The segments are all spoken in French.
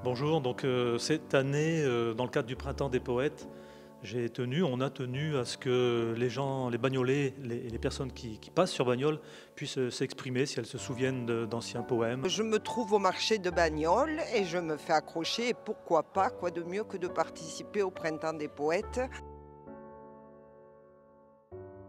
Bonjour, donc cette année, dans le cadre du Printemps des poètes, on a tenu à ce que les gens, les Bagnolais, les personnes qui passent sur Bagnoles puissent s'exprimer si elles se souviennent d'anciens poèmes. Je me trouve au marché de Bagnoles et je me fais accrocher. Et pourquoi pas, quoi de mieux que de participer au Printemps des poètes.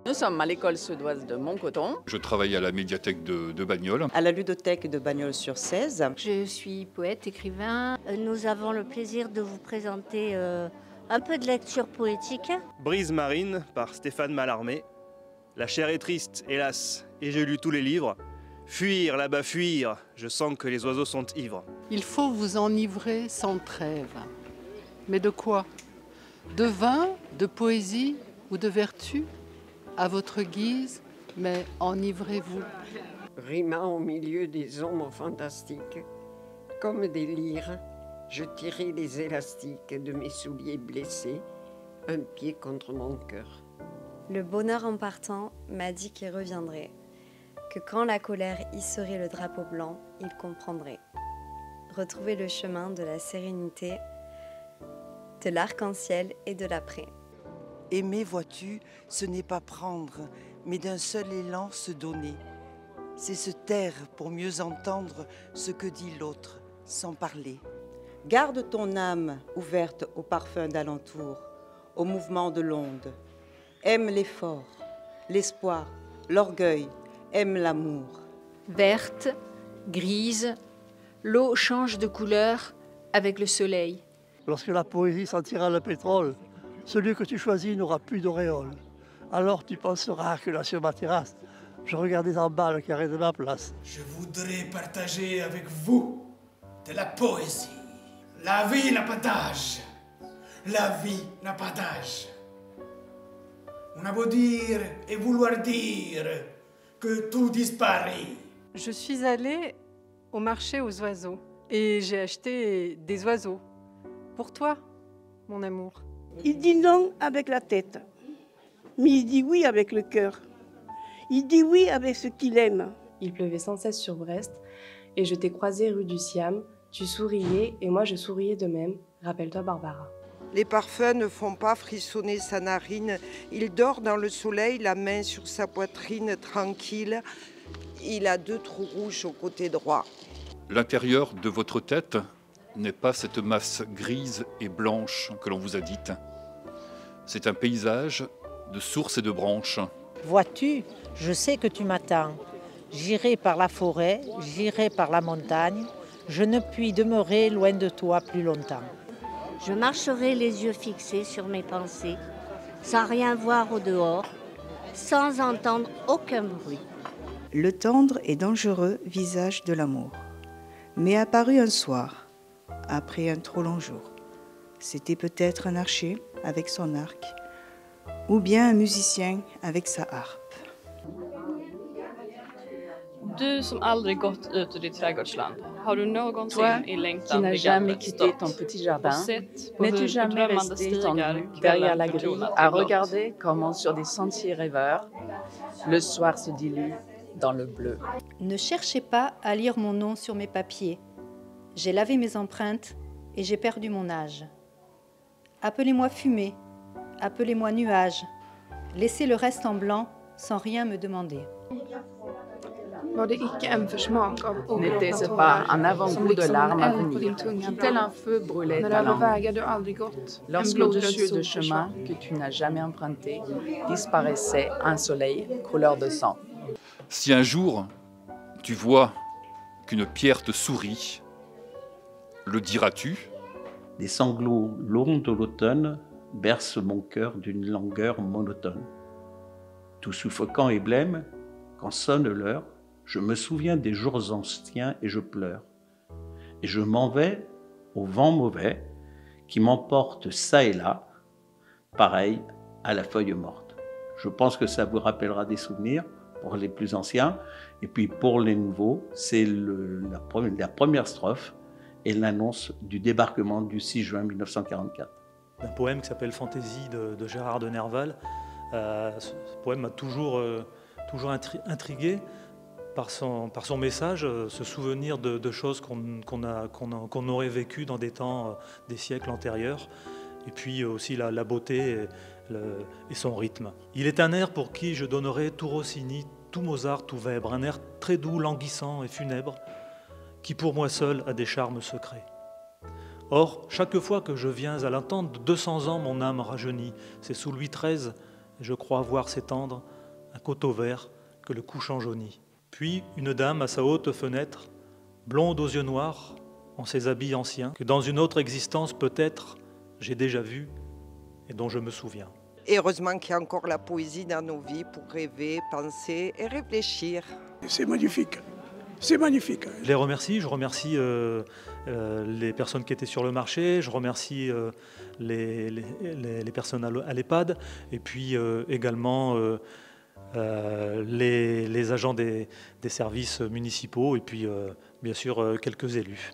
Nous sommes à l'école suédoise de Montcoton. Je travaille à la médiathèque de Bagnoles. À la ludothèque de Bagnols-sur-Cèze. Je suis poète, écrivain. Nous avons le plaisir de vous présenter un peu de lecture poétique. Brise marine par Stéphane Mallarmé. La chair est triste, hélas, et j'ai lu tous les livres. Fuir, là-bas, fuir, je sens que les oiseaux sont ivres. Il faut vous enivrer sans trêve. Mais de quoi? De vin, de poésie ou de vertu? À votre guise, mais enivrez-vous. Rimant au milieu des ombres fantastiques, comme des lyres, je tirais les élastiques de mes souliers blessés, un pied contre mon cœur. Le bonheur en partant m'a dit qu'il reviendrait, que quand la colère hisserait le drapeau blanc, il comprendrait. Retrouver le chemin de la sérénité, de l'arc-en-ciel et de l'après. Aimer, vois-tu, ce n'est pas prendre, mais d'un seul élan se donner. C'est se taire pour mieux entendre ce que dit l'autre, sans parler. Garde ton âme ouverte au parfum d'alentour, au mouvement de l'onde. Aime l'effort, l'espoir, l'orgueil, aime l'amour. Verte, grise, l'eau change de couleur avec le soleil. Lorsque la poésie sentira le pétrole, celui que tu choisis n'aura plus d'auréole. Alors tu penseras que là sur ma terrasse, je regardais en bas le carré de ma place. Je voudrais partager avec vous de la poésie. La vie n'a pas d'âge. La vie n'a pas d'âge. On a beau dire et vouloir dire que tout disparaît. Je suis allée au marché aux oiseaux et j'ai acheté des oiseaux. Pour toi, mon amour. Il dit non avec la tête, mais il dit oui avec le cœur. Il dit oui avec ce qu'il aime. Il pleuvait sans cesse sur Brest et je t'ai croisé rue du Siam. Tu souriais et moi je souriais de même. Rappelle-toi Barbara. Les parfums ne font pas frissonner sa narine. Il dort dans le soleil, la main sur sa poitrine, tranquille. Il a 2 trous rouges au côté droit. L'intérieur de votre tête n'est pas cette masse grise et blanche que l'on vous a dite. C'est un paysage de sources et de branches. Vois-tu, je sais que tu m'attends. J'irai par la forêt, j'irai par la montagne. Je ne puis demeurer loin de toi plus longtemps. Je marcherai les yeux fixés sur mes pensées, sans rien voir au dehors, sans entendre aucun bruit. Le tendre et dangereux visage de l'amour m'est apparu un soir, après un trop long jour. C'était peut-être un archer avec son arc, ou bien un musicien avec sa harpe. Du som aldrig gått ut ur ditt trädgårdsland, har du någonsin i Qui längtan n'as vid jamais gallret quitté stått ton petit och jardin, sett på n'es-tu hur jamais drömmande resté stigar tendu derrière la kvällen grille förtonat à i blått? regarder comment sur des sentiers rêveurs, le soir se dilue dans le bleu. Ne cherchez pas à lire mon nom sur mes papiers. J'ai lavé mes empreintes et j'ai perdu mon âge. Appelez-moi fumée, appelez-moi nuage. Laissez le reste en blanc sans rien me demander. N'était-ce pas un avant-goût de larmes à venir, qui tel un feu brûlait ta langue, lorsque au-dessus de chemin que tu n'as jamais emprunté, disparaissait un soleil couleur de sang. Si un jour tu vois qu'une pierre te sourit, le diras-tu? Des sanglots longs de l'automne bercent mon cœur d'une langueur monotone. Tout suffocant et blême, quand sonne l'heure, je me souviens des jours anciens et je pleure. Et je m'en vais au vent mauvais qui m'emporte çà et là, pareil à la feuille morte. Je pense que ça vous rappellera des souvenirs pour les plus anciens. Et puis pour les nouveaux, c'est la première strophe et l'annonce du débarquement du 6 juin 1944. Un poème qui s'appelle Fantaisie de Gérard de Nerval. Ce poème m'a toujours intrigué par son message, se souvenir de choses qu'on aurait vécues dans des temps, des siècles antérieurs, et puis aussi la beauté et son rythme. Il est un air pour qui je donnerais tout Rossini, tout Mozart, tout Weber, un air très doux, languissant et funèbre, qui pour moi seul a des charmes secrets. Or, chaque fois que je viens à l'entendre, de 200 ans mon âme rajeunit. C'est sous Louis XIII, je crois voir s'étendre un coteau vert que le couchant jaunit. Puis une dame à sa haute fenêtre, blonde aux yeux noirs, en ses habits anciens, que dans une autre existence peut-être j'ai déjà vue et dont je me souviens. Et heureusement qu'il y a encore la poésie dans nos vies pour rêver, penser et réfléchir. C'est magnifique. C'est magnifique. Je les remercie, je remercie les personnes qui étaient sur le marché, je remercie les personnes à l'EHPAD, et puis également les agents des services municipaux, et puis bien sûr quelques élus.